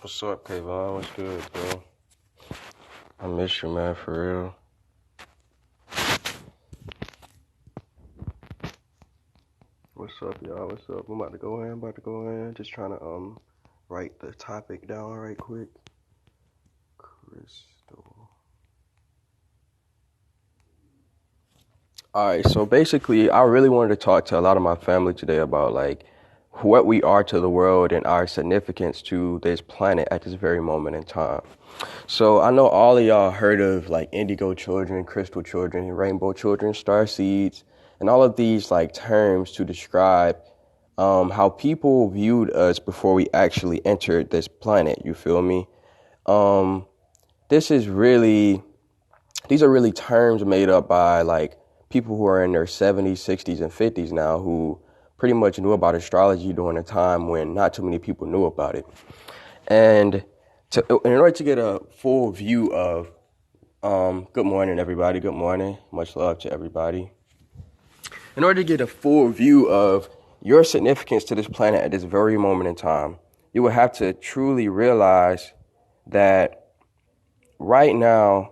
What's up, Kayvon? What's good, bro? I miss you, man, for real. What's up, y'all? What's up? I'm about to go in. Just trying to write the topic down right quick. Crystal. Alright, so basically I really wanted to talk to a lot of my family today about like what we are to the world and our significance to this planet at this very moment in time. So I know all of y'all heard of like indigo children, crystal children, rainbow children, star seeds, and all of these like terms to describe how people viewed us before we actually entered this planet. You feel me? Um, this is really These are really terms made up by like people who are in their 70s, 60s, and 50s now who pretty much knew about astrology during a time when not too many people knew about it. And in order to get a full view of, good morning, everybody. Good morning. Much love to everybody. In order to get a full view of your significance to this planet at this very moment in time, you will have to truly realize that right now,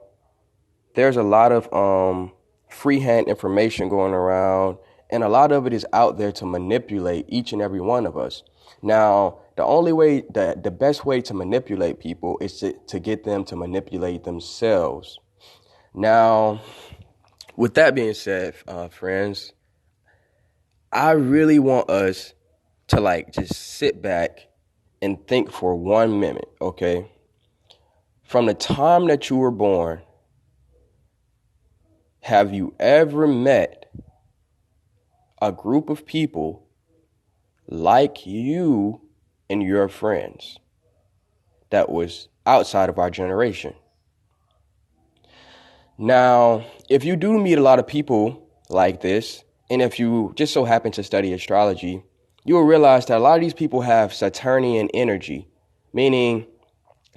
there's a lot of freehand information going around, and a lot of it is out there to manipulate each and every one of us. Now, the best way to manipulate people is to get them to manipulate themselves. Now, with that being said, friends, I really want us to like just sit back and think for 1 minute, okay? From the time that you were born, have you ever met a group of people like you and your friends that was outside of our generation? Now, if you do meet a lot of people like this, and if you just so happen to study astrology, you will realize that a lot of these people have Saturnian energy, meaning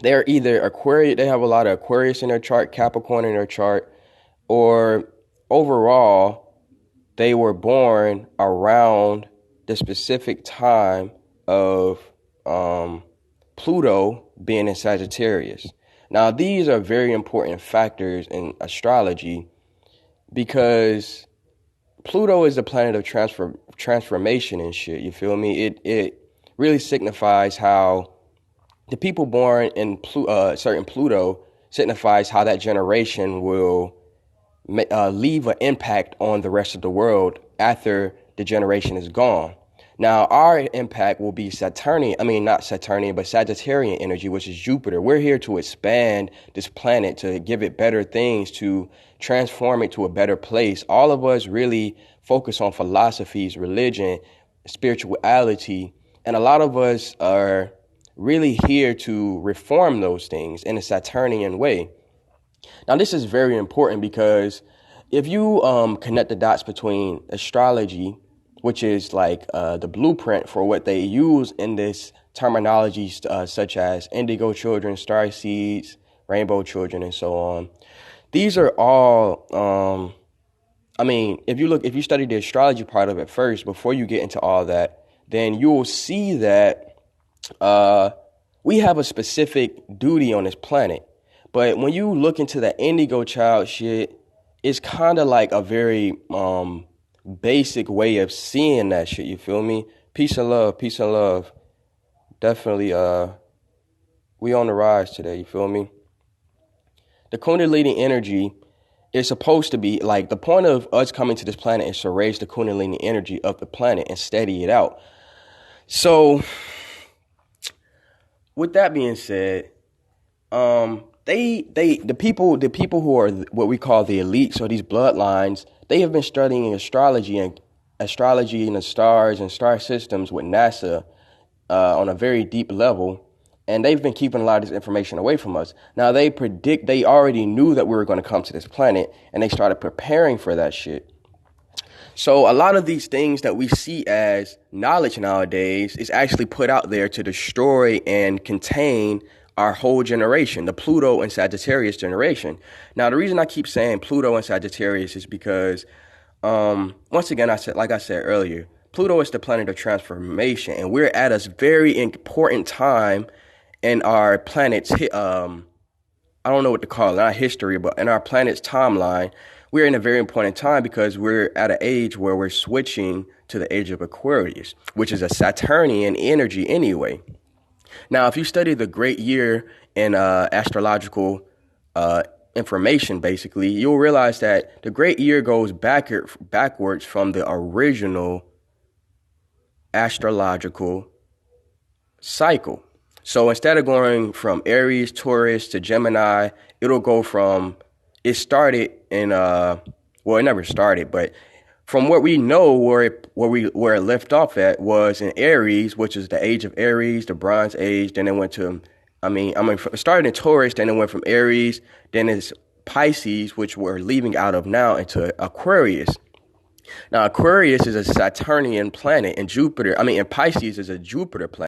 they're either Aquarius, they have a lot of Aquarius in their chart, Capricorn in their chart, or overall, they were born around the specific time of Pluto being in Sagittarius. Now, these are very important factors in astrology because Pluto is the planet of transformation and shit. You feel me? It really signifies how the people born in certain Pluto signifies how that generation will leave an impact on the rest of the world after the generation is gone. Now, our impact will be not Saturnian, but Sagittarian energy, which is Jupiter. We're here to expand this planet, to give it better things, to transform it to a better place. All of us really focus on philosophies, religion, spirituality, and a lot of us are really here to reform those things in a Saturnian way. Now, this is very important because if you connect the dots between astrology, which is like the blueprint for what they use in this terminology, such as indigo children, star seeds, rainbow children, and so on. These are all, if you study the astrology part of it first, before you get into all that, then you will see that we have a specific duty on this planet. But when you look into the indigo child shit, it's kind of like a very basic way of seeing that shit. You feel me? Peace and love, peace and love. Definitely, we on the rise today. You feel me? The Kundalini energy is supposed to be like the point of us coming to this planet is to raise the Kundalini energy of the planet and steady it out. So, with that being said, the people who are what we call the elites or these bloodlines, they have been studying astrology and the stars and star systems with NASA on a very deep level, and they've been keeping a lot of this information away from us. Now they already knew that we were going to come to this planet, and they started preparing for that shit. So a lot of these things that we see as knowledge nowadays is actually put out there to destroy and contain our whole generation, the Pluto and Sagittarius generation. Now, the reason I keep saying Pluto and Sagittarius is because, once again, like I said earlier, Pluto is the planet of transformation, and we're at a very important time in our planet's I don't know what to call it, not history, but in our planet's timeline, we're in a very important time because we're at an age where we're switching to the age of Aquarius, which is a Saturnian energy anyway. Now, if you study the great year in astrological uh, information, basically, you'll realize that the great year goes backwards from the original astrological cycle. So instead of going from Aries, Taurus to Gemini, it'll go from it started in well, it never started, but from what we know, where it left off at was in Aries, which is the age of Aries, the Bronze Age. Then it went to, it started in Taurus, then it went from Aries, then it's Pisces, which we're leaving out of now, into Aquarius. Now, Aquarius is a Saturnian planet, and and Pisces is a Jupiter planet.